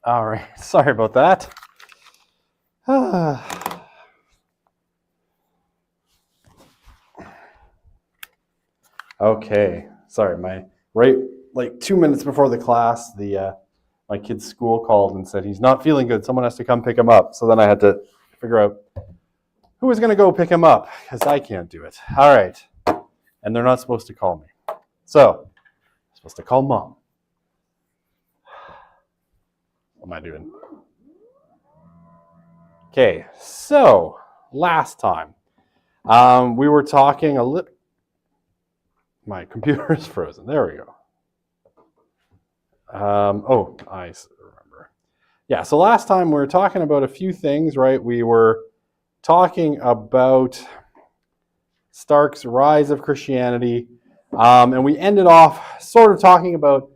All right, sorry about that. Okay, sorry, like 2 minutes before the class, my kid's school called and said he's not feeling good. Someone has to come pick him up. So then I had to figure out who was going to go pick him up because I can't do it. All right, and they're not supposed to call me. So I'm supposed to call mom. What am I doing? Okay, so last time we were talking a little. My computer is frozen. There we go. I remember. Yeah, so last time we were talking about a few things, right? We were talking about Stark's rise of Christianity, and we ended off sort of talking about,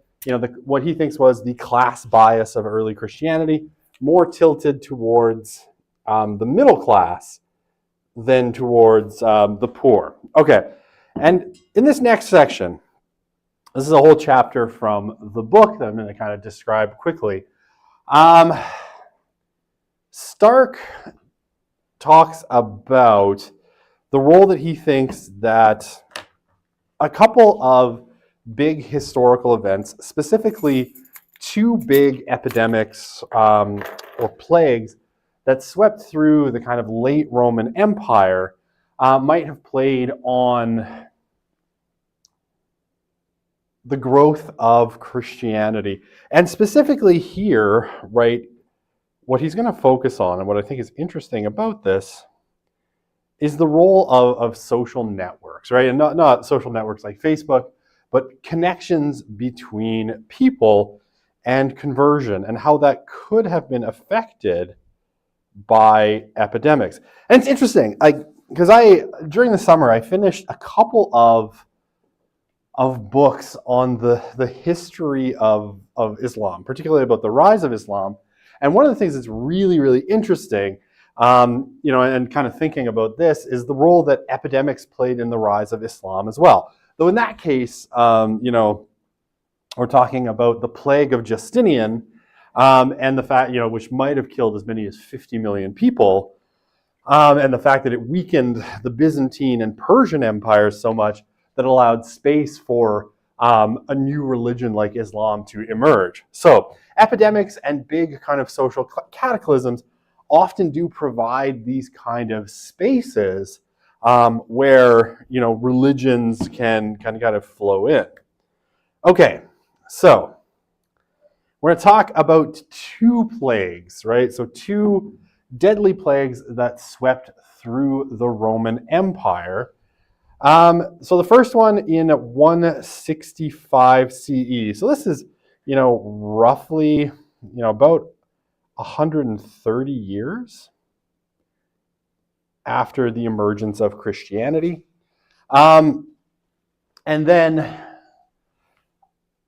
what he thinks was the class bias of early Christianity, more tilted towards the middle class than towards the poor. Okay, and in this next section, this is a whole chapter from the book that I'm going to kind of describe quickly. Stark talks about the role that he thinks that a couple of big historical events, specifically two big epidemics or plagues that swept through the kind of late Roman Empire, might have played on the growth of Christianity. And specifically here, right, what he's going to focus on, and what I think is interesting about this, is the role of social networks, right? And not social networks like Facebook, but connections between people and conversion, and how that could have been affected by epidemics. And it's interesting, because during the summer, I finished a couple of books on the history of Islam, particularly about the rise of Islam. And one of the things that's really, really interesting, and kind of thinking about this, is the role that epidemics played in the rise of Islam as well. Though in that case, we're talking about the plague of Justinian, and the fact, which might have killed as many as 50 million people, and the fact that it weakened the Byzantine and Persian empires so much that allowed space for a new religion like Islam to emerge. So epidemics and big kind of social cataclysms often do provide these kind of spaces where religions can kind of flow in. Okay, so we're going to talk about two plagues, right? So two deadly plagues that swept through the Roman Empire. So the first one in 165 CE. So this is, roughly, about 130 years after the emergence of Christianity. And then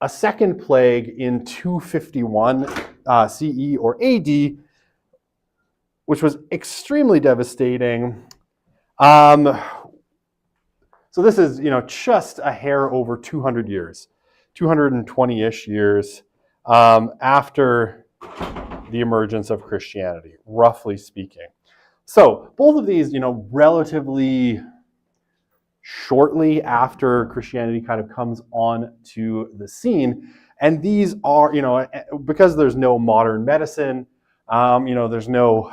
a second plague in 251 CE or AD, which was extremely devastating. So this is, just a hair over 200 years, 220-ish years after the emergence of Christianity, roughly speaking. So both of these, relatively shortly after Christianity kind of comes on to the scene. And these are, because there's no modern medicine, there's no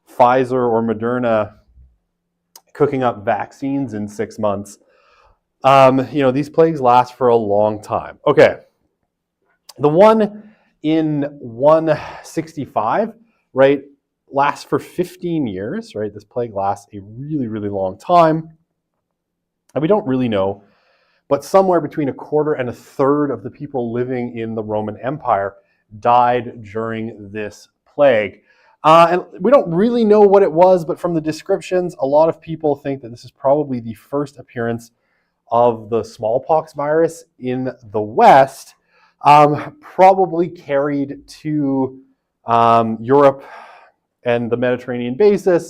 Pfizer or Moderna cooking up vaccines in 6 months. These plagues last for a long time. Okay, the one in 165, right, lasts for 15 years, right? This plague lasts a really, really long time. And we don't really know, but somewhere between a quarter and a third of the people living in the Roman Empire died during this plague. And we don't really know what it was, but from the descriptions, a lot of people think that this is probably the first appearance of the smallpox virus in the West, probably carried to Europe and the Mediterranean basin,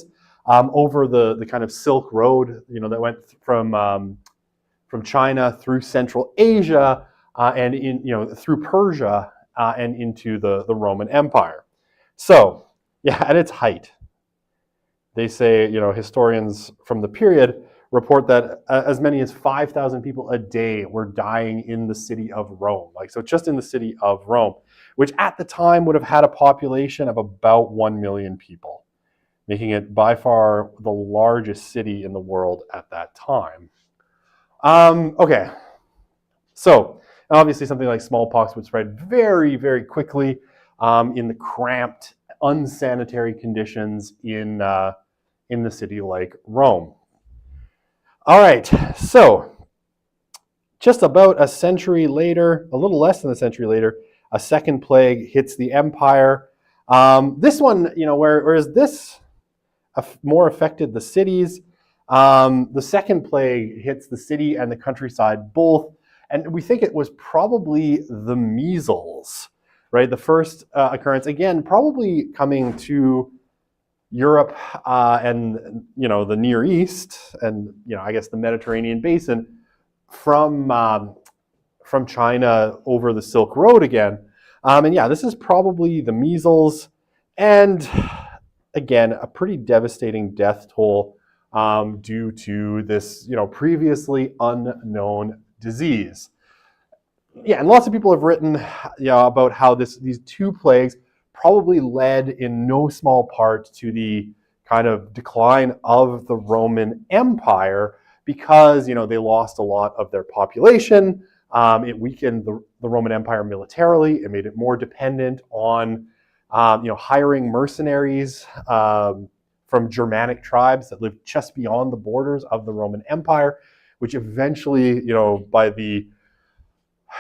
over the kind of Silk Road, that went from China through Central Asia and through Persia and into the Roman Empire. So, yeah, at its height, they say, historians from the period report that as many as 5,000 people a day were dying in the city of Rome. So just in the city of Rome, which at the time would have had a population of about 1 million people, making it by far the largest city in the world at that time. Okay, so obviously something like smallpox would spread very, very quickly in the cramped, unsanitary conditions in the city like Rome. All right, so just about a century later, a little less than a century later, a second plague hits the empire. This one, whereas this more affected the cities, the second plague hits the city and the countryside both, and we think it was probably the measles, right? The first occurrence, again, probably coming to Europe and the Near East and I guess the Mediterranean basin from China over the Silk Road again. And yeah, this is probably the measles, and again, a pretty devastating death toll due to this previously unknown disease. Yeah, and lots of people have written about how these two plagues probably led in no small part to the kind of decline of the Roman Empire because they lost a lot of their population. It weakened the Roman Empire militarily. It made it more dependent on hiring mercenaries from Germanic tribes that lived just beyond the borders of the Roman Empire, which eventually, by the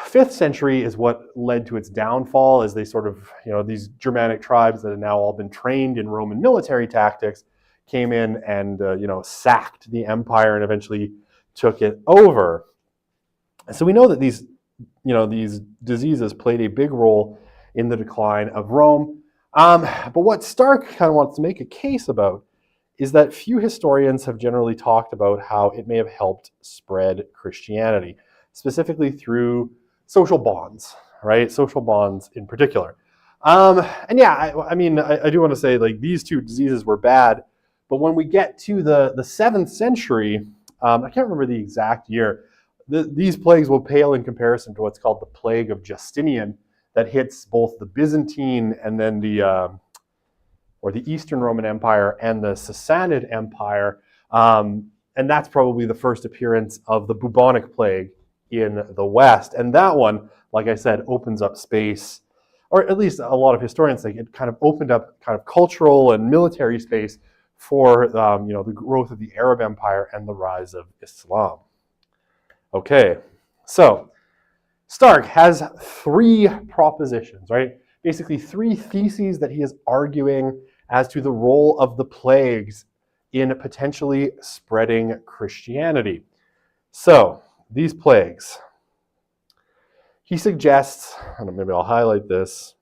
5th century is what led to its downfall, as they sort of, these Germanic tribes that have now all been trained in Roman military tactics came in and, sacked the empire and eventually took it over. And so we know that these diseases played a big role in the decline of Rome. But what Stark kind of wants to make a case about is that few historians have generally talked about how it may have helped spread Christianity, specifically through social bonds, right? Social bonds in particular. And yeah, I do want to say these two diseases were bad, but when we get to the 7th century, I can't remember the exact year, these plagues will pale in comparison to what's called the Plague of Justinian that hits both the Byzantine and then the Eastern Roman Empire and the Sassanid Empire. And that's probably the first appearance of the bubonic plague in the West. And that one, like I said, opens up space, or at least a lot of historians think it kind of opened up kind of cultural and military space for the growth of the Arab Empire and the rise of Islam. Okay, so Stark has 3 propositions, right? Basically 3 theses that he is arguing as to the role of the plagues in potentially spreading Christianity. So, these plagues, he suggests, and maybe I'll highlight this,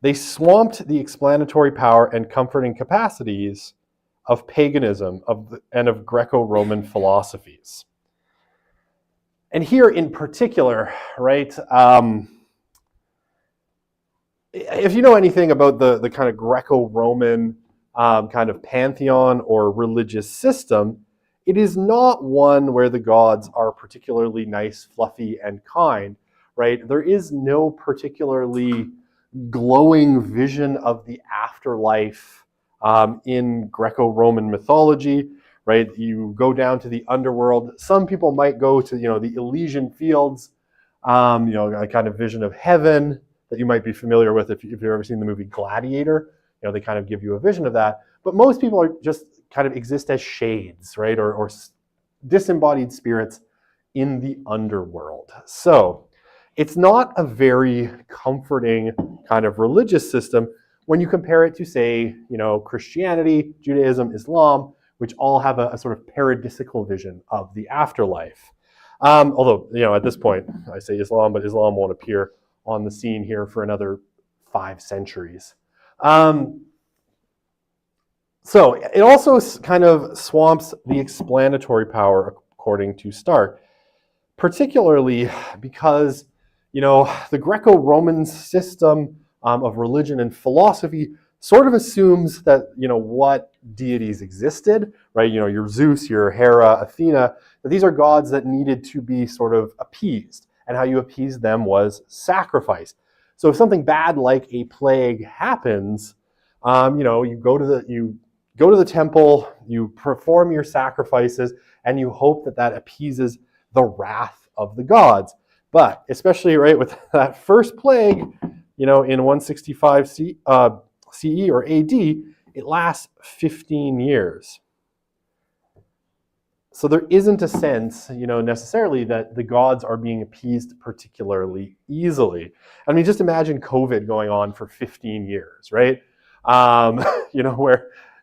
they swamped the explanatory power and comforting capacities of paganism and of Greco-Roman philosophies. And here in particular, right, if you know anything about the kind of Greco-Roman kind of pantheon or religious system, it is not one where the gods are particularly nice, fluffy, and kind, right? There is no particularly glowing vision of the afterlife in Greco-Roman mythology, right? You go down to the underworld. Some people might go to, the Elysian fields, a kind of vision of heaven that you might be familiar with if you've ever seen the movie Gladiator. They kind of give you a vision of that. But most people are just kind of exist as shades, right? Or disembodied spirits in the underworld. So it's not a very comforting kind of religious system when you compare it to, say, Christianity, Judaism, Islam, which all have a sort of paradisical vision of the afterlife. Although, at this point, I say Islam, but Islam won't appear on the scene here for another 5 centuries. So it also kind of swamps the explanatory power, according to Stark, particularly because the Greco-Roman system of religion and philosophy sort of assumes that, what deities existed, right? Your Zeus, your Hera, Athena, that these are gods that needed to be sort of appeased. And how you appease them was sacrifice. So if something bad like a plague happens, you go to the temple, you perform your sacrifices, and you hope that that appeases the wrath of the gods. But especially right with that first plague, in 165 CE or AD, it lasts 15 years. So there isn't a sense, necessarily that the gods are being appeased particularly easily. I mean, just imagine COVID going on for 15 years, right?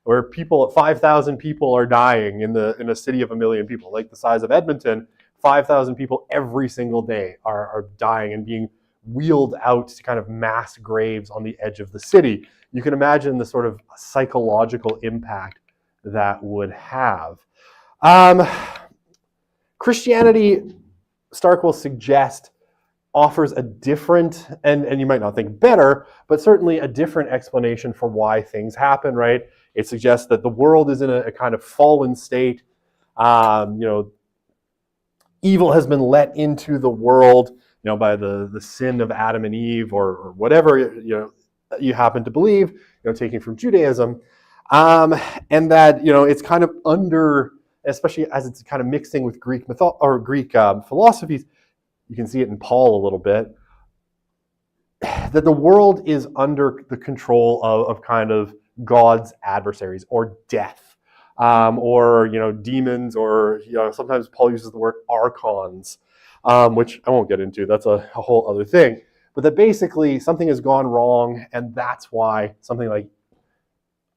Where people, 5,000 people are dying in a city of 1 million people, like the size of Edmonton. 5,000 people every single day are dying and being wheeled out to kind of mass graves on the edge of the city. You can imagine the sort of psychological impact that would have. Christianity, Stark will suggest, offers a different, and you might not think better, but certainly a different explanation for why things happen, right? It suggests that the world is in a kind of fallen state. Evil has been let into the world, by the sin of Adam and Eve, or whatever you happen to believe, taking from Judaism, and that it's kind of under, especially as it's kind of mixing with Greek philosophies. You can see it in Paul a little bit, that the world is under the control of kind of God's adversaries, or death, or demons, or sometimes Paul uses the word archons, which I won't get into. That's a whole other thing. But that basically something has gone wrong, and that's why something like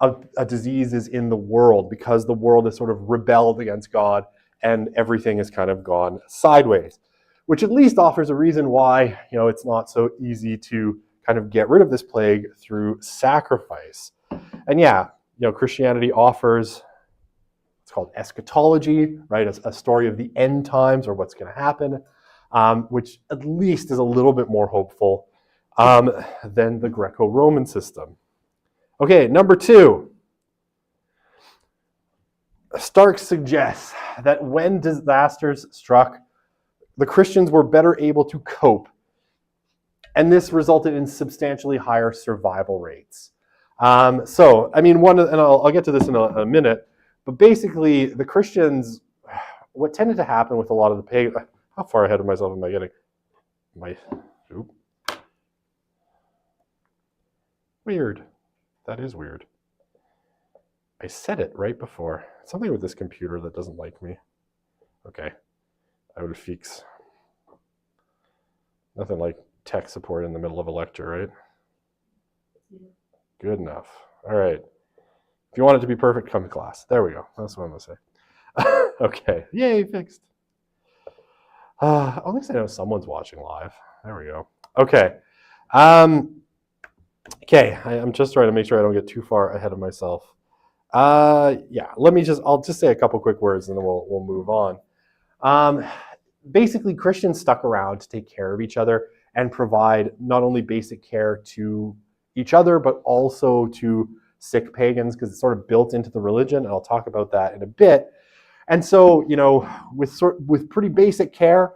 a disease is in the world, because the world has sort of rebelled against God and everything has kind of gone sideways, which at least offers a reason why it's not so easy to kind of get rid of this plague through sacrifice. And Christianity offers, it's called eschatology, right? A story of the end times, or what's going to happen, which at least is a little bit more hopeful than the Greco-Roman system. Okay, number 2. Stark suggests that when disasters struck, the Christians were better able to cope, and this resulted in substantially higher survival rates. And I'll get to this in a minute, but basically the Christians, what tended to happen with a lot of the pagans, how far ahead of myself am I getting? Weird. That is weird. I said it right before. Something with this computer that doesn't like me. Okay. I would fix. Nothing like tech support in the middle of a lecture, right? Yeah. Good enough. All right. If you want it to be perfect, come to class. There we go. That's what I'm going to say. Okay. Yay, fixed. At least I know someone's watching live. There we go. Okay. Okay, I'm just trying to make sure I don't get too far ahead of myself. I'll just say a couple quick words and then we'll move on. Basically, Christians stuck around to take care of each other and provide not only basic care to each other, but also to sick pagans, because it's sort of built into the religion, and I'll talk about that in a bit. And so, with pretty basic care,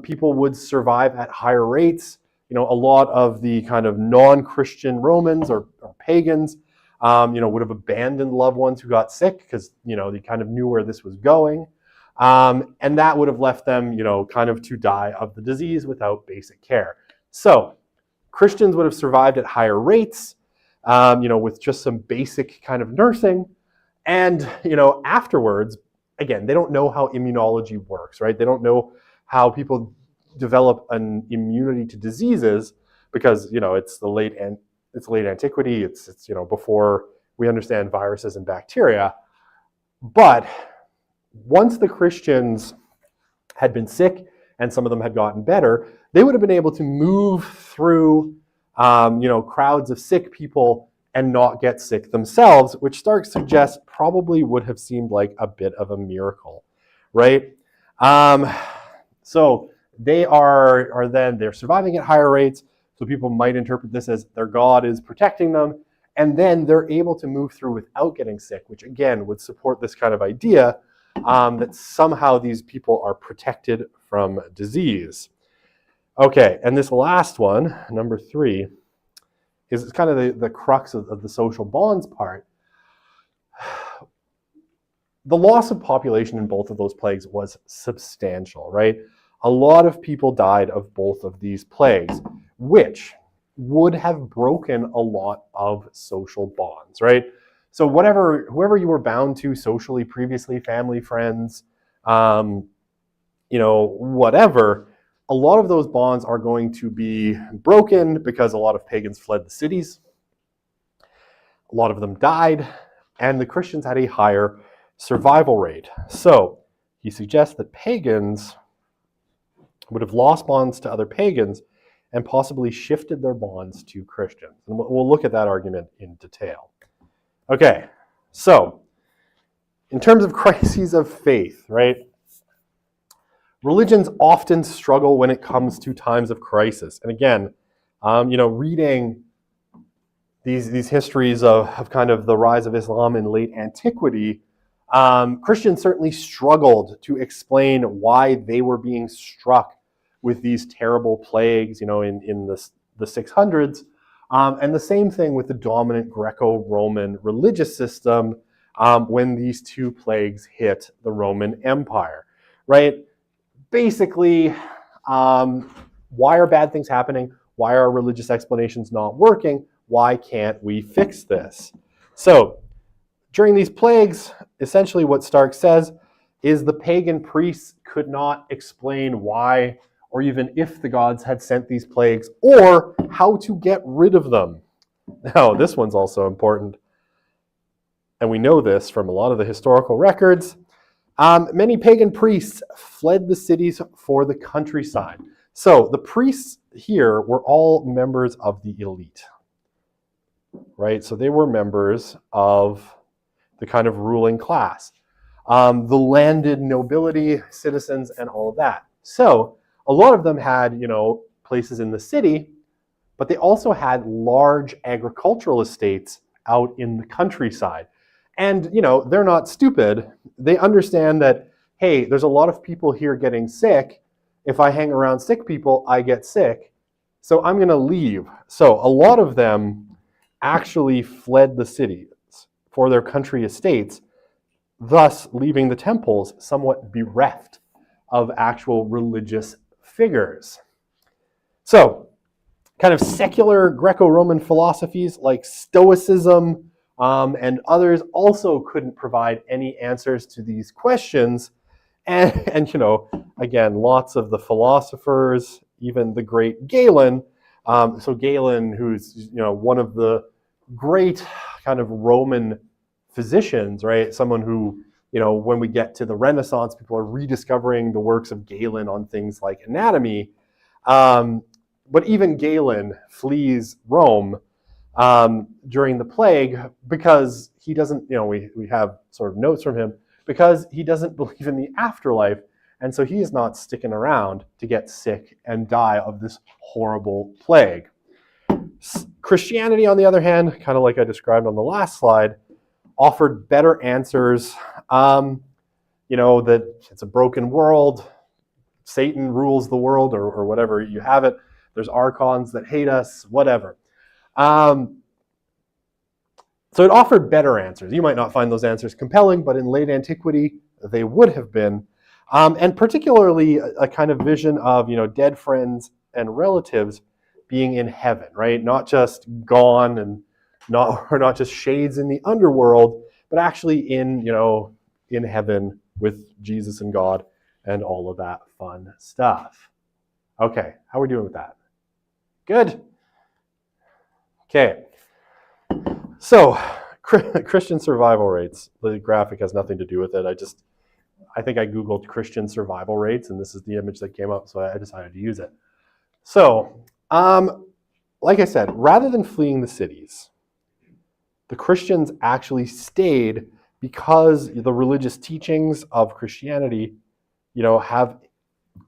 people would survive at higher rates. A lot of the kind of non-Christian Romans or pagans, would have abandoned loved ones who got sick, because, they kind of knew where this was going. And that would have left them, kind of to die of the disease without basic care. So Christians would have survived at higher rates, with just some basic kind of nursing. And, afterwards, again, they don't know how immunology works, right? They don't know how people develop an immunity to diseases, because, it's late antiquity. It's before we understand viruses and bacteria. But once the Christians had been sick and some of them had gotten better, they would have been able to move through, crowds of sick people and not get sick themselves, which Stark suggests probably would have seemed like a bit of a miracle, right? So they're surviving at higher rates. So people might interpret this as their God is protecting them. And then they're able to move through without getting sick, which again would support this kind of idea that somehow these people are protected from disease. Okay, and this last one, number 3, is kind of the crux of the social bonds part. The loss of population in both of those plagues was substantial, right? A lot of people died of both of these plagues, which would have broken a lot of social bonds, right? So whoever you were bound to socially previously, family, friends, whatever, a lot of those bonds are going to be broken because a lot of pagans fled the cities. A lot of them died, and the Christians had a higher survival rate. So he suggests that pagans would have lost bonds to other pagans and possibly shifted their bonds to Christians. And we'll look at that argument in detail. Okay, so in terms of crises of faith, right? Religions often struggle when it comes to times of crisis. And again, reading these histories of kind of the rise of Islam in late antiquity, Christians certainly struggled to explain why they were being struck with these terrible plagues, in the 600s. And the same thing with the dominant Greco-Roman religious system when these two plagues hit the Roman Empire, right? Basically, why are bad things happening? Why are religious explanations not working? Why can't we fix this? So, during these plagues, essentially what Stark says is the pagan priests could not explain why or even if the gods had sent these plagues or how to get rid of them. Now, this one's also important, and we know this from a lot of the historical records. Many pagan priests fled the cities for the countryside. So the priests here were all members of the elite, right? So they were members of the kind of ruling class, the landed nobility, citizens, and all of that. So a lot of them had, places in the city, but they also had large agricultural estates out in the countryside. And, they're not stupid. They understand that, hey, there's a lot of people here getting sick. If I hang around sick people, I get sick. So I'm going to leave. So a lot of them actually fled the cities for their country estates, thus leaving the temples somewhat bereft of actual religious figures. So, kind of secular Greco-Roman philosophies like Stoicism and others also couldn't provide any answers to these questions. And again, lots of the philosophers, even the great Galen. So Galen, who's one of the great kind of Roman physicians, right? Someone who, when we get to the Renaissance, people are rediscovering the works of Galen on things like anatomy. But even Galen flees Rome during the plague because he doesn't, we have sort of notes from him, because he doesn't believe in the afterlife. And so he is not sticking around to get sick and die of this horrible plague. Christianity, on the other hand, kind of like I described on the last slide, offered better answers. That it's a broken world, Satan rules the world, or whatever you have it. There's archons that hate us, whatever. So it offered better answers. You might not find those answers compelling, but in late antiquity, they would have been. And particularly a kind of vision of, dead friends and relatives being in heaven, right? Not just gone and not just shades in the underworld, but actually in heaven with Jesus and God and all of that fun stuff. Okay, how are we doing with that? Good. Okay. So, Christian survival rates. The graphic has nothing to do with it. I think I Googled Christian survival rates, and this is the image that came up, so I decided to use it. So, like I said, rather than fleeing the cities, the Christians actually stayed because the religious teachings of Christianity, have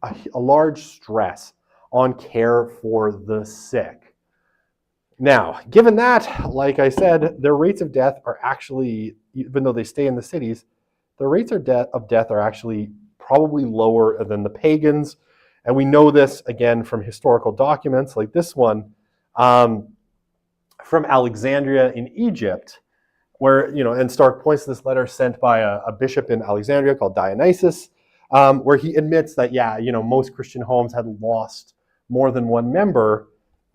a large stress on care for the sick. Now, given that, like I said, their rates of death are actually, even though they stay in the cities, the rates of death are actually probably lower than the pagans. And we know this, again, from historical documents like this one from Alexandria in Egypt, where, and Stark points to this letter sent by a bishop in Alexandria called Dionysius, where he admits that, most Christian homes had lost more than one member,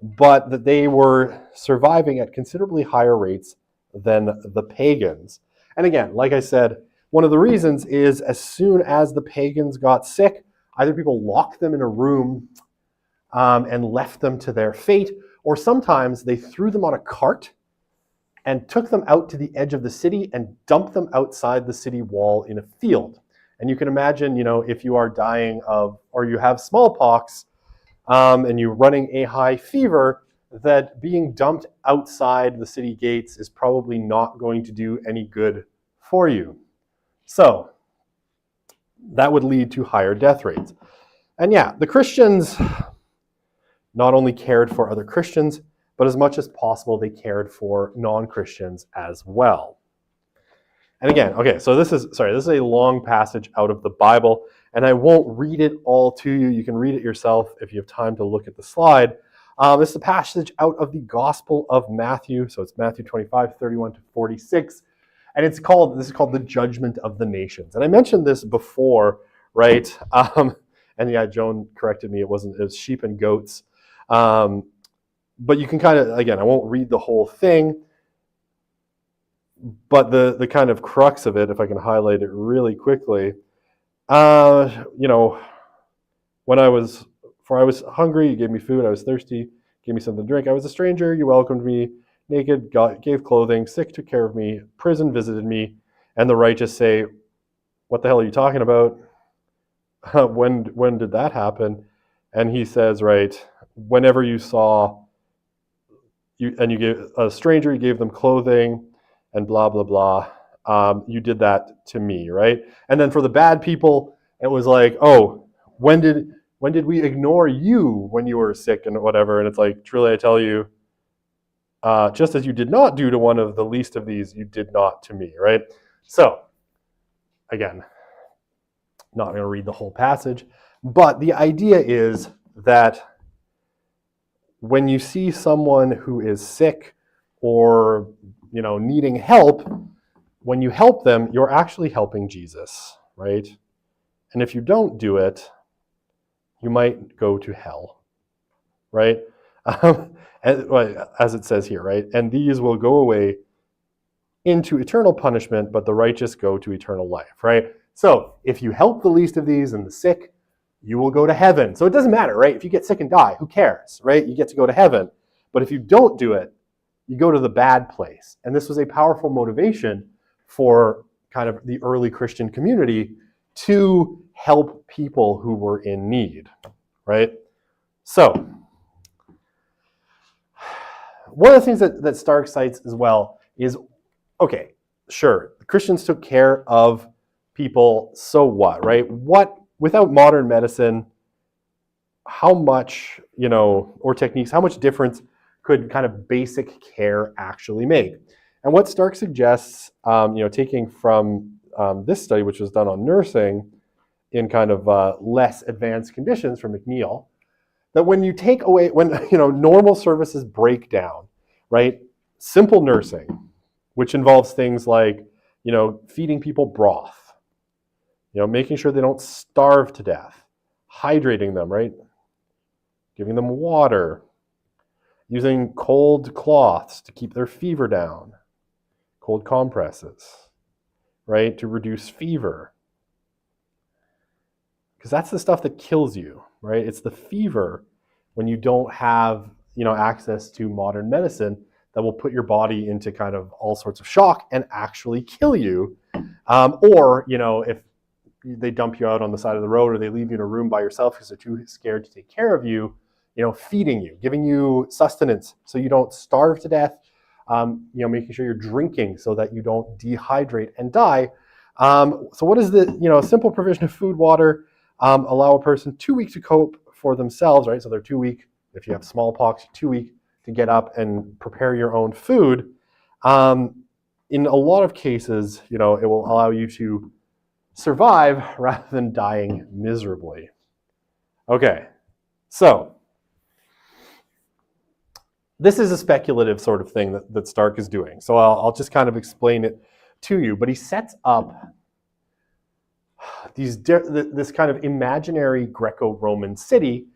but that they were surviving at considerably higher rates than the pagans. And again, like I said, one of the reasons is as soon as the pagans got sick, either people locked them in a room and left them to their fate, or sometimes they threw them on a cart and took them out to the edge of the city and dumped them outside the city wall in a field. And you can imagine, if you are dying of, or you have smallpox, and you're running a high fever, that being dumped outside the city gates is probably not going to do any good for you. So that would lead to higher death rates. And the Christians not only cared for other Christians, but as much as possible, they cared for non-Christians as well. And again, okay, so this is a long passage out of the Bible, and I won't read it all to you. You can read it yourself if you have time to look at the slide. This is a passage out of the Gospel of Matthew, so it's Matthew 25, 31 to 46, and this is called the Judgment of the Nations. And I mentioned this before, right? And Joan corrected me, it was sheep and goats. But you can kind of, again, I won't read the whole thing, but the kind of crux of it, if I can highlight it really quickly, when I was hungry, you gave me food. I was thirsty, gave me something to drink. I was a stranger, you welcomed me. Naked, gave clothing. Sick, took care of me. Prison, visited me. And the righteous say, what the hell are you talking about? When did that happen? And he says, right, whenever you saw and you gave a stranger, you gave them clothing, and blah, blah, blah. You did that to me, right? And then for the bad people, it was like, oh, when did we ignore you when you were sick and whatever? And it's like, truly, I tell you, just as you did not do to one of the least of these, you did not to me, right? So, again, not going to read the whole passage, but the idea is that when you see someone who is sick or needing help, when you help them, you're actually helping Jesus, right? And if you don't do it, you might go to hell, right? As it says here, right? And these will go away into eternal punishment, but the righteous go to eternal life, right? So if you help the least of these and the sick, you will go to heaven. So it doesn't matter, right? If you get sick and die, who cares, right? You get to go to heaven. But if you don't do it, you go to the bad place. And this was a powerful motivation for kind of the early Christian community to help people who were in need, right? So one of the things that Stark cites as well is, okay, sure, the Christians took care of people, so what, right? Without modern medicine, how much, or techniques, how much difference could kind of basic care actually make? And what Stark suggests, taking from this study, which was done on nursing in kind of less advanced conditions from McNeil, that when you take away, normal services break down, right? Simple nursing, which involves things like, feeding people broth, making sure they don't starve to death, hydrating them, right? Giving them water, using cold cloths to keep their fever down, cold compresses, right, to reduce fever. Because that's the stuff that kills you, right? It's the fever when you don't have, access to modern medicine that will put your body into kind of all sorts of shock and actually kill you. Or, if they dump you out on the side of the road or they leave you in a room by yourself because they're too scared to take care of you, feeding you, giving you sustenance so you don't starve to death, making sure you're drinking so that you don't dehydrate and die. So what is the, simple provision of food, water, allow a person 2 weeks to cope for themselves, right? So they're 2 week, if you have smallpox, 2 week to get up and prepare your own food. In a lot of cases, it will allow you to survive rather than dying miserably. Okay, so this is a speculative sort of thing that Stark is doing. So I'll just kind of explain it to you. But he sets up this kind of imaginary Greco-Roman city,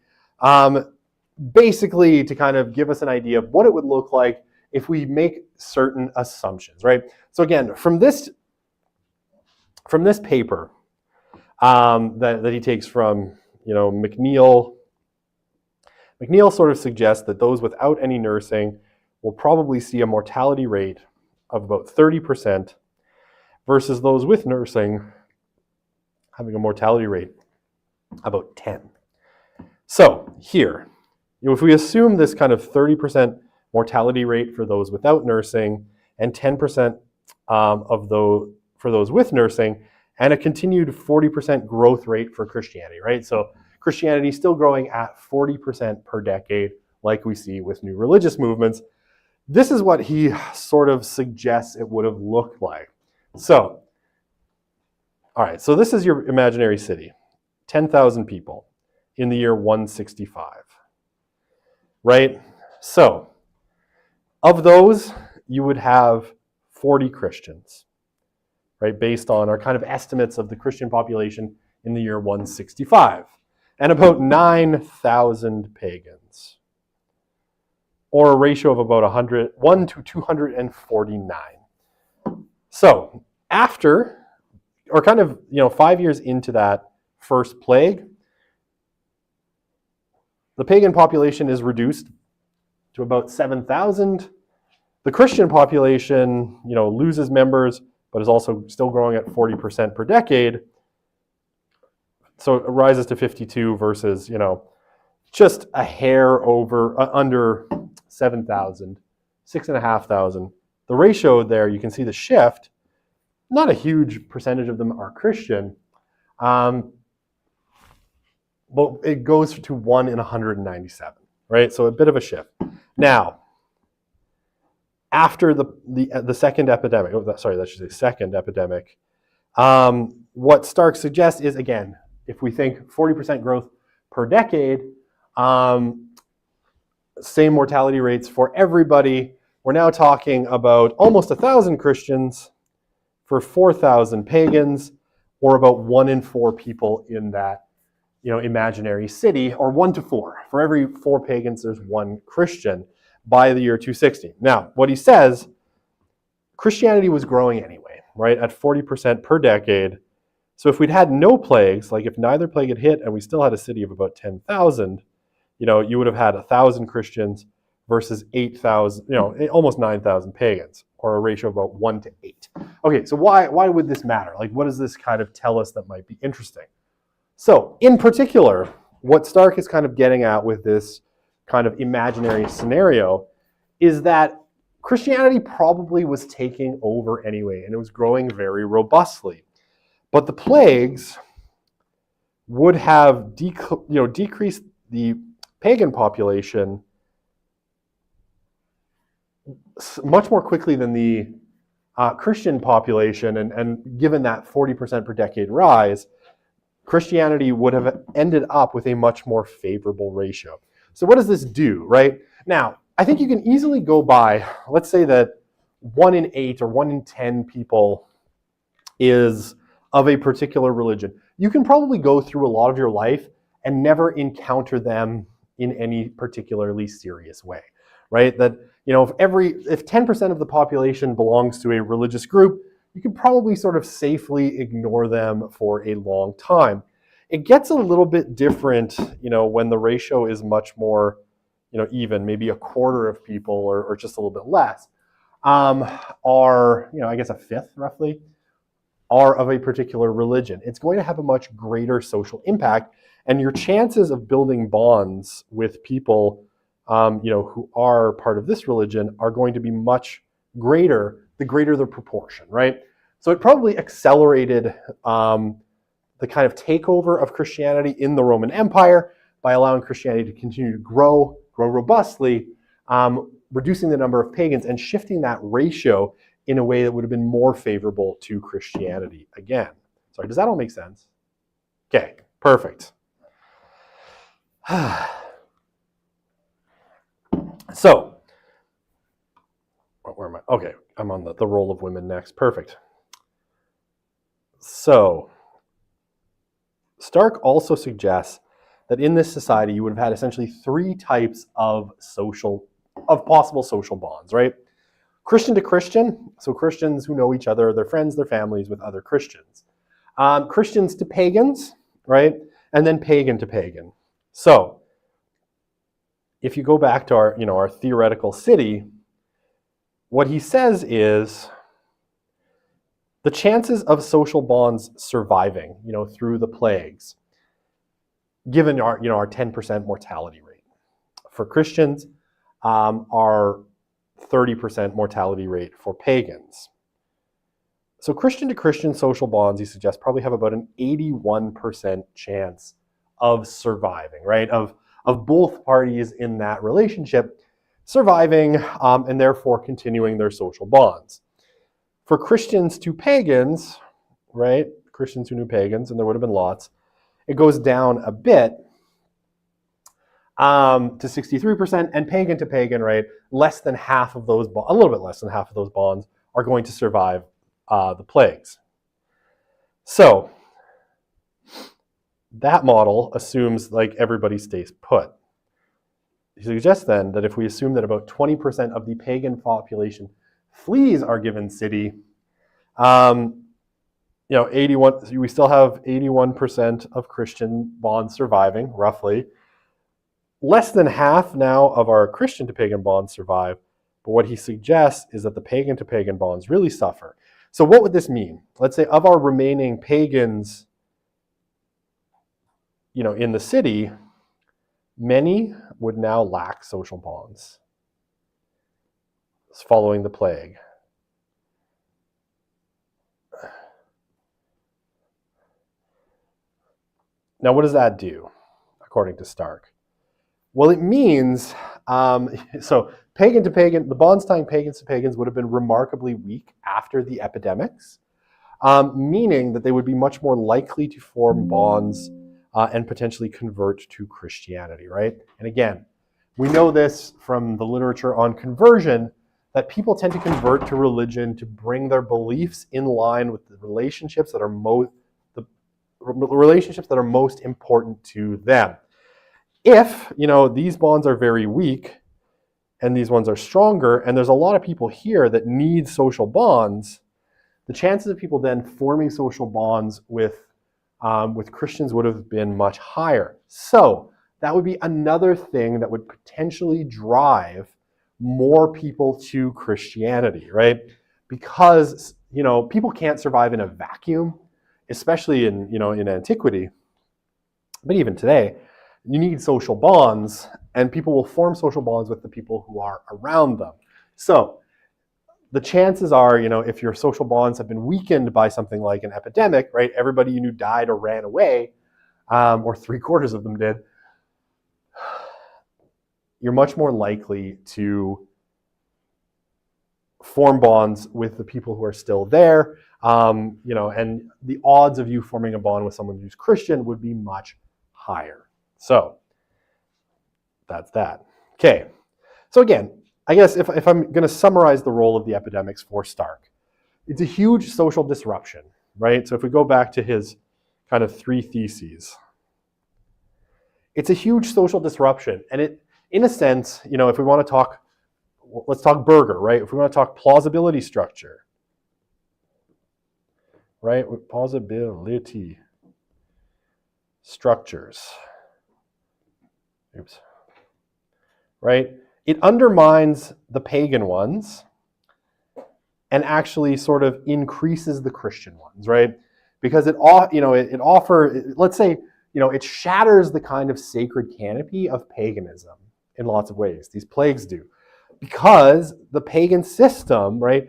basically to kind of give us an idea of what it would look like if we make certain assumptions, right? So again, from this paper that he takes from, McNeil sort of suggests that those without any nursing will probably see a mortality rate of about 30% versus those with nursing having a mortality rate about 10. So here, if we assume this kind of 30% mortality rate for those without nursing and 10% for those with nursing, and a continued 40% growth rate for Christianity, right? So Christianity still growing at 40% per decade, like we see with new religious movements. This is what he sort of suggests it would have looked like. So, all right, so this is your imaginary city, 10,000 people in the year 165, right? So, of those, you would have 40 Christians, right, based on our kind of estimates of the Christian population in the year 165, and about 9,000 pagans, or a ratio of about 1 to 249. So after, or kind of, 5 years into that first plague, the pagan population is reduced to about 7,000. The Christian population, loses members, but is also still growing at 40% per decade. So it rises to 52 versus, just a hair under 7,000, 6,500. The ratio there, you can see the shift. Not a huge percentage of them are Christian, but it goes to 1 in 197, right? So a bit of a shift. Now, after the second epidemic, second epidemic, what Stark suggests is, again, if we think 40% growth per decade, same mortality rates for everybody, we're now talking about almost 1,000 Christians for 4,000 pagans, or about 1 in 4 people in that, imaginary city, or 1 to 4. For every 4 pagans, there's 1 Christian by the year 260. Now, what he says, Christianity was growing anyway, right, at 40% per decade. So if we'd had no plagues, like if neither plague had hit and we still had a city of about 10,000, you would have had 1,000 Christians versus 8,000, almost 9,000 pagans, or a ratio of about 1 to 8. Okay, so why would this matter? Like, what does this kind of tell us that might be interesting? So, in particular, what Stark is kind of getting at with this kind of imaginary scenario is that Christianity probably was taking over anyway, and it was growing very robustly. But the plagues would have decreased the pagan population much more quickly than the Christian population, and given that 40% per decade rise, Christianity would have ended up with a much more favorable ratio. So what does this do, right? Now, I think you can easily go by, let's say that 1 in 8 or 1 in 10 people is of a particular religion. You can probably go through a lot of your life and never encounter them in any particularly serious way, right? That, if 10% of the population belongs to a religious group, you can probably sort of safely ignore them for a long time. It gets a little bit different, when the ratio is much more, even, maybe a quarter of people or just a little bit less, are, I guess a fifth roughly, are of a particular religion. It's going to have a much greater social impact, and your chances of building bonds with people, who are part of this religion are going to be much greater, the greater the proportion, right? So it probably accelerated the kind of takeover of Christianity in the Roman Empire by allowing Christianity to continue to grow robustly, reducing the number of pagans and shifting that ratio in a way that would have been more favorable to Christianity again. Sorry, does that all make sense? Okay, perfect. So, where am I? Okay, I'm on the role of women next. Perfect. So, Stark also suggests that in this society you would have had essentially three types of possible social bonds, right? Christian to Christian, so Christians who know each other, their friends, their families with other Christians. Christians to pagans, right? And then pagan to pagan. So, if you go back to our theoretical city, what he says is the chances of social bonds surviving, through the plagues, given our 10% mortality rate. For Christians, our 30% mortality rate for pagans. So Christian to Christian social bonds, he suggests, probably have about an 81% chance of surviving, right? Of both parties in that relationship surviving and therefore continuing their social bonds. For Christians to pagans, right? Christians who knew pagans, and there would have been lots, it goes down a bit to 63%, and pagan to pagan, right? Less than half of those, a little bit less than half of those bonds are going to survive the plagues. So that model assumes like everybody stays put. He suggests then that if we assume that about 20% of the pagan population flees our given city, 81. We still have 81% of Christian bonds surviving, roughly. Less than half now of our Christian to pagan bonds survive, but what he suggests is that the pagan to pagan bonds really suffer. So what would this mean? Let's say of our remaining pagans, in the city, many would now lack social bonds following the plague. Now, what does that do, according to Stark? Well, it means, so pagan to pagan, the bonds tying pagans to pagans would have been remarkably weak after the epidemics, meaning that they would be much more likely to form bonds and potentially convert to Christianity, right? And again, we know this from the literature on conversion, that people tend to convert to religion to bring their beliefs in line with the relationships that are most important to them. If, these bonds are very weak and these ones are stronger, and there's a lot of people here that need social bonds, the chances of people then forming social bonds with Christians would have been much higher. So that would be another thing that would potentially drive more people to Christianity, right? Because, people can't survive in a vacuum, especially in antiquity, but even today, you need social bonds, and people will form social bonds with the people who are around them. So the chances are, if your social bonds have been weakened by something like an epidemic, right? Everybody you knew died or ran away, or 3/4 of them did. You're much more likely to form bonds with the people who are still there, and the odds of you forming a bond with someone who's Christian would be much higher. So that's that. Okay. So again, I guess if I'm going to summarize the role of the epidemics for Stark, it's a huge social disruption, right? So if we go back to his kind of three theses, it's a huge social disruption. And it, in a sense, if we want to talk, let's talk Berger, right? If we want to talk plausibility structure, right? Plausibility structures. Oops. Right? It undermines the pagan ones and actually sort of increases the Christian ones, right? Because it shatters the kind of sacred canopy of paganism in lots of ways. These plagues do. Because the pagan system, right,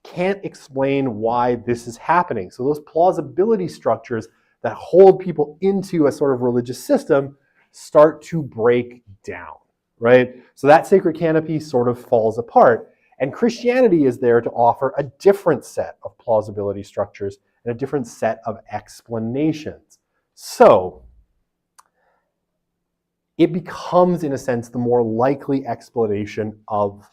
can't explain why this is happening. So those plausibility structures that hold people into a sort of religious system start to break down, right? So that sacred canopy sort of falls apart. And Christianity is there to offer a different set of plausibility structures and a different set of explanations. So it becomes, in a sense, the more likely explanation of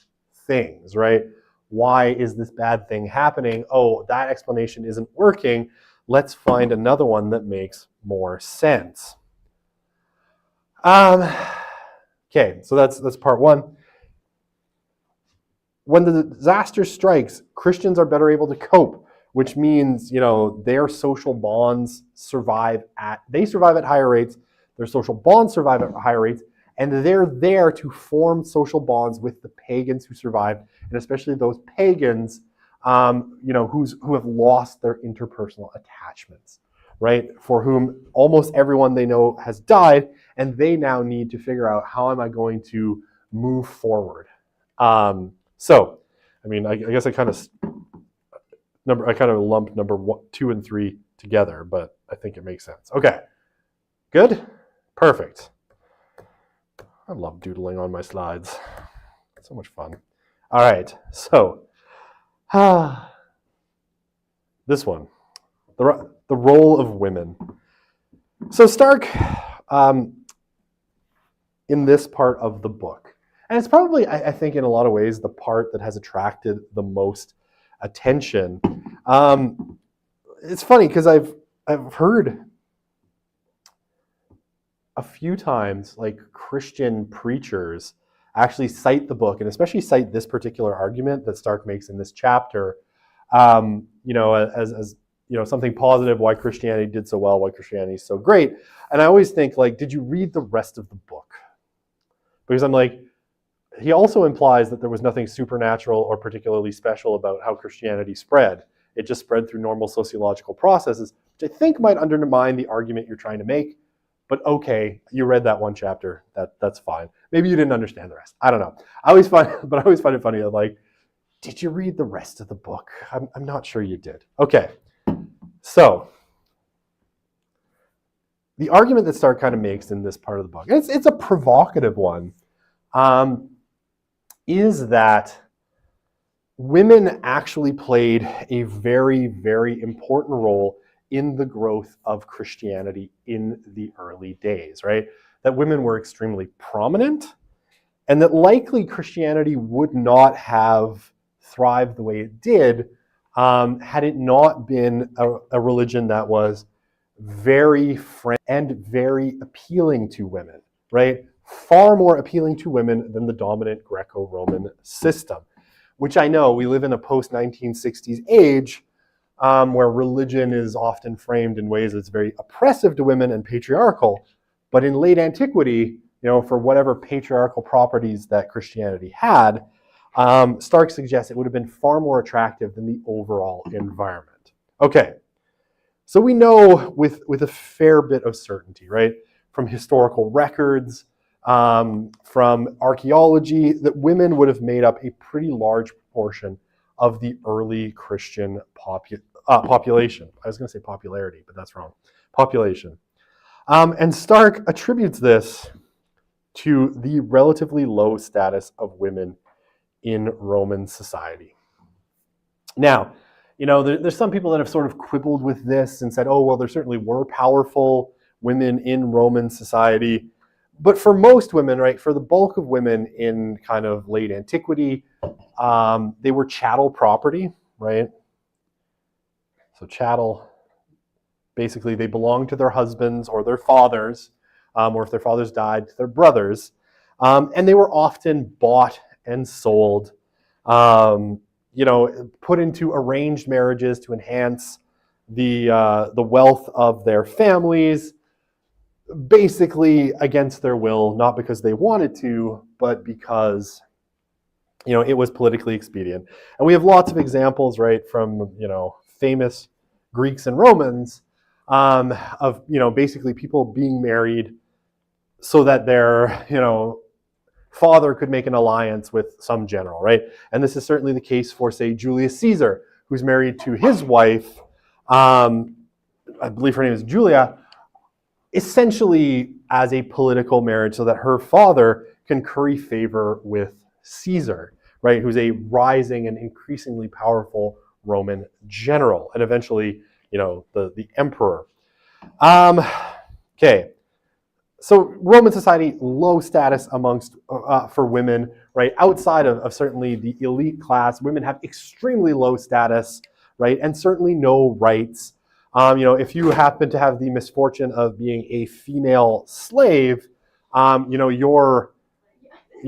things, right? Why is this bad thing happening? Oh, that explanation isn't working. Let's find another one that makes more sense. Okay, so that's part one. When the disaster strikes, Christians are better able to cope, which means, their social bonds survive at higher rates, their social bonds survive at higher rates, and they're there to form social bonds with the pagans who survived, and especially those pagans, who have lost their interpersonal attachments, right? For whom almost everyone they know has died, and they now need to figure out, how am I going to move forward? I guess I kind of lumped number 1, 2, and 3 together, but I think it makes sense. Okay, good, perfect. I love doodling on my slides. It's so much fun. All right, so this one, the role of women. So Stark, in this part of the book, and it's probably, I think, in a lot of ways, the part that has attracted the most attention. It's funny because I've heard a few times, like, Christian preachers actually cite the book, and especially cite this particular argument that Stark makes in this chapter, as something positive, why Christianity did so well, why Christianity is so great. And I always think, like, did you read the rest of the book? Because I'm like, he also implies that there was nothing supernatural or particularly special about how Christianity spread. It just spread through normal sociological processes, which I think might undermine the argument you're trying to make. But okay, you read that one chapter. That's fine. Maybe you didn't understand the rest. I don't know. I always find it funny that, like, did you read the rest of the book? I'm not sure you did. Okay, so the argument that Stark kind of makes in this part of the book, and it's a provocative one, is that women actually played a very, very important role in the growth of Christianity in the early days, right? That women were extremely prominent, and that likely Christianity would not have thrived the way it did had it not been a religion that was very friendly and very appealing to women, right? Far more appealing to women than the dominant Greco-Roman system, which I know we live in a post-1960s age where religion is often framed in ways that's very oppressive to women and patriarchal. But in late antiquity, for whatever patriarchal properties that Christianity had, Stark suggests it would have been far more attractive than the overall environment. Okay, so we know with a fair bit of certainty, right, from historical records, from archaeology, that women would have made up a pretty large proportion of the early Christian population. I was going to say popularity, but that's wrong. Population. And Stark attributes this to the relatively low status of women in Roman society. Now, there's some people that have sort of quibbled with this and said, oh, well, there certainly were powerful women in Roman society. But for most women, right, for the bulk of women in kind of late antiquity, they were chattel property, right? So chattel, basically they belonged to their husbands or their fathers, or if their fathers died, to their brothers. And they were often bought and sold, put into arranged marriages to enhance the wealth of their families, basically against their will, not because they wanted to, but because it was politically expedient. And we have lots of examples, right, from famous Greeks and Romans of basically people being married so that their father could make an alliance with some general, right? And this is certainly the case for, say, Julius Caesar, who's married to his wife, I believe her name is Julia, essentially as a political marriage so that her father can curry favor with Caesar, right, who's a rising and increasingly powerful Roman general, and eventually, the emperor. Okay, so Roman society, low status amongst for women, right? Outside of certainly the elite class, women have extremely low status, right, and certainly no rights. If you happen to have the misfortune of being a female slave, your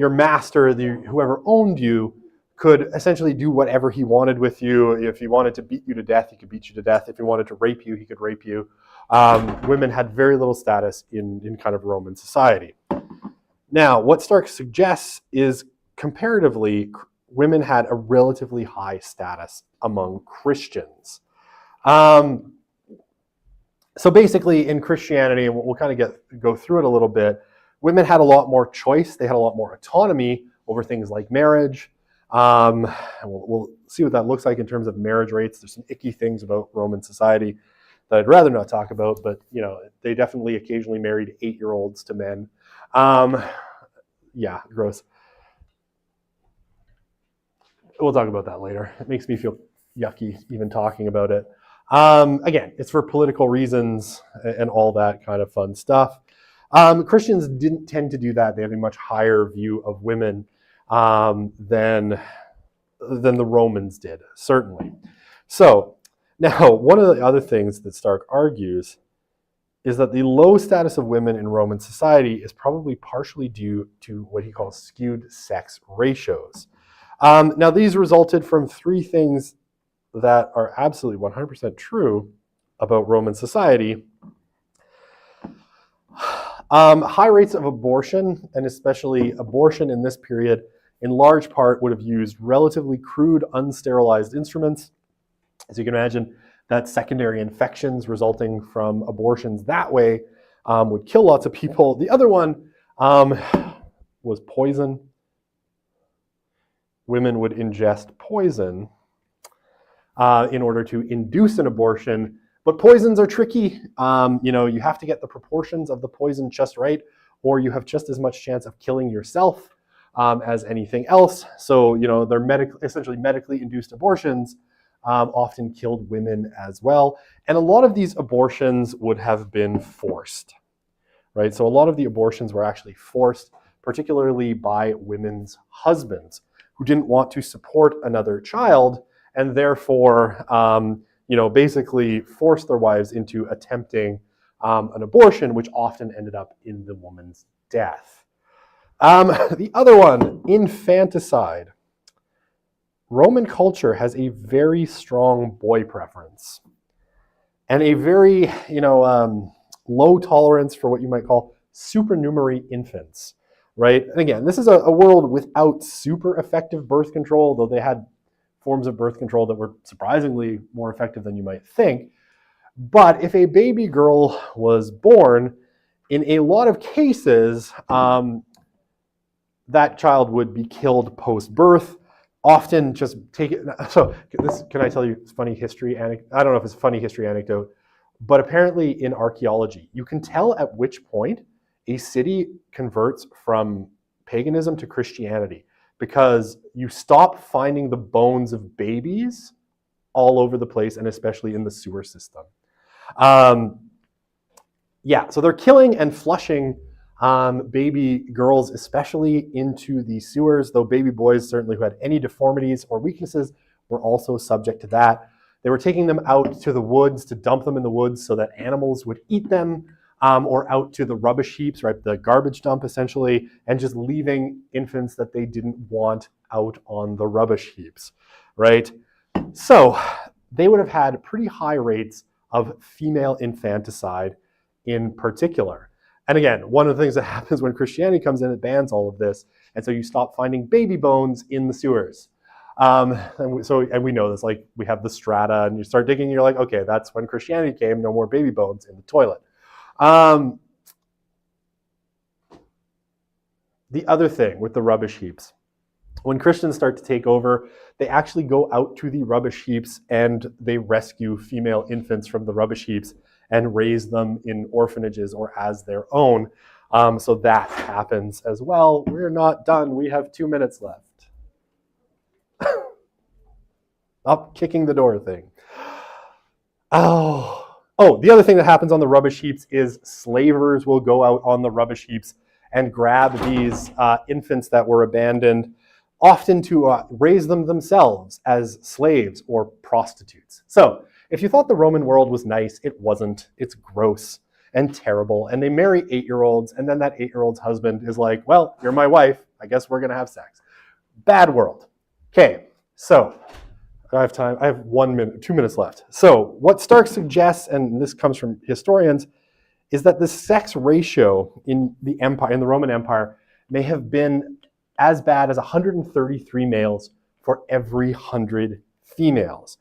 master, whoever owned you, could essentially do whatever he wanted with you. If he wanted to beat you to death, he could beat you to death. If he wanted to rape you, he could rape you. Women had very little status in kind of Roman society. Now, what Stark suggests is comparatively, women had a relatively high status among Christians. So basically, in Christianity, and we'll kind of go through it a little bit, women had a lot more choice. They had a lot more autonomy over things like marriage. And we'll see what that looks like in terms of marriage rates. There's some icky things about Roman society that I'd rather not talk about, but they definitely occasionally married 8-year-olds to men. Yeah, gross. We'll talk about that later. It makes me feel yucky even talking about it. Again, it's for political reasons and all that kind of fun stuff. Christians didn't tend to do that. They had a much higher view of women than the Romans did, certainly. So now, one of the other things that Stark argues is that the low status of women in Roman society is probably partially due to what he calls skewed sex ratios. Now, these resulted from 3 things that are absolutely 100% true about Roman society. High rates of abortion, and especially abortion in this period, in large part would have used relatively crude, unsterilized instruments. As you can imagine, that secondary infections resulting from abortions that way would kill lots of people. The other one was poison. Women would ingest poison in order to induce an abortion. But poisons are tricky. You have to get the proportions of the poison just right, or you have just as much chance of killing yourself as anything else. So, they're essentially medically induced abortions often killed women as well. And a lot of these abortions would have been forced, right? So a lot of the abortions were actually forced, particularly by women's husbands who didn't want to support another child and therefore, basically forced their wives into attempting an abortion, which often ended up in the woman's death. The other one, infanticide. Roman culture has a very strong boy preference and a very, low tolerance for what you might call supernumerary infants, right? And again, this is a world without super effective birth control, though they had forms of birth control that were surprisingly more effective than you might think. But if a baby girl was born, in a lot of cases, that child would be killed post-birth. Often just take it. So can I tell you a funny history anecdote? I don't know if it's a funny history anecdote, but apparently in archaeology, you can tell at which point a city converts from paganism to Christianity because you stop finding the bones of babies all over the place and especially in the sewer system. So they're killing and flushing baby girls, especially into the sewers, though baby boys certainly who had any deformities or weaknesses were also subject to that. They were taking them out to the woods to dump them in the woods so that animals would eat them, or out to the rubbish heaps, right, the garbage dump essentially, and just leaving infants that they didn't want out on the rubbish heaps, right? So they would have had pretty high rates of female infanticide in particular. And again, one of the things that happens when Christianity comes in, it bans all of this. And so you stop finding baby bones in the sewers. And we know this, like we have the strata and you start digging and you're like, okay, that's when Christianity came, no more baby bones in the toilet. The other thing with the rubbish heaps, when Christians start to take over, they actually go out to the rubbish heaps and they rescue female infants from the rubbish heaps and raise them in orphanages or as their own. So that happens as well. We're not done. We have 2 minutes left. Up kicking the door thing. Oh, the other thing that happens on the rubbish heaps is slavers will go out on the rubbish heaps and grab these infants that were abandoned, often to raise them themselves as slaves or prostitutes. So if you thought the Roman world was nice, it wasn't. It's gross and terrible. And they marry 8-year-olds, and then that 8-year-old's husband is like, well, you're my wife. I guess we're going to have sex. Bad world. Okay, so I have time. I have 1 minute, 2 minutes left. So what Stark suggests, and this comes from historians, is that the sex ratio in the empire, in the Roman Empire, may have been as bad as 133 males for every 100 females,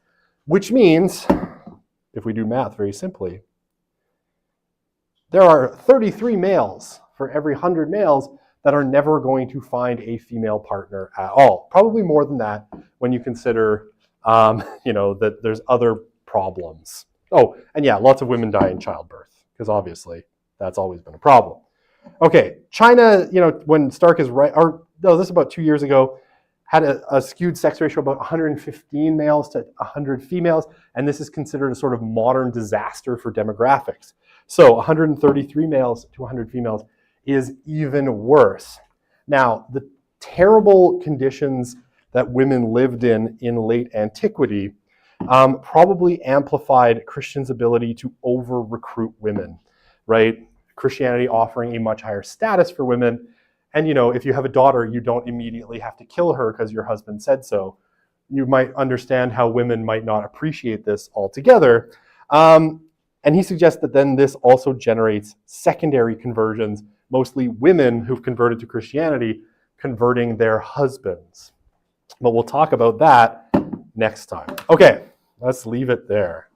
which means, if we do math very simply, there are 33 males for every 100 males that are never going to find a female partner at all. Probably more than that when you consider that there's other problems. Oh, and yeah, lots of women die in childbirth, because obviously that's always been a problem. Okay, China, when Stark is right, this is about 2 years ago, had a skewed sex ratio about 115 males to 100 females, and this is considered a sort of modern disaster for demographics. So 133 males to 100 females is even worse. Now, the terrible conditions that women lived in late antiquity probably amplified Christians' ability to over-recruit women, right? Christianity offering a much higher status for women. And if you have a daughter, you don't immediately have to kill her because your husband said so. You might understand how women might not appreciate this altogether. And he suggests that then this also generates secondary conversions, mostly women who've converted to Christianity, converting their husbands. But we'll talk about that next time. Okay, let's leave it there.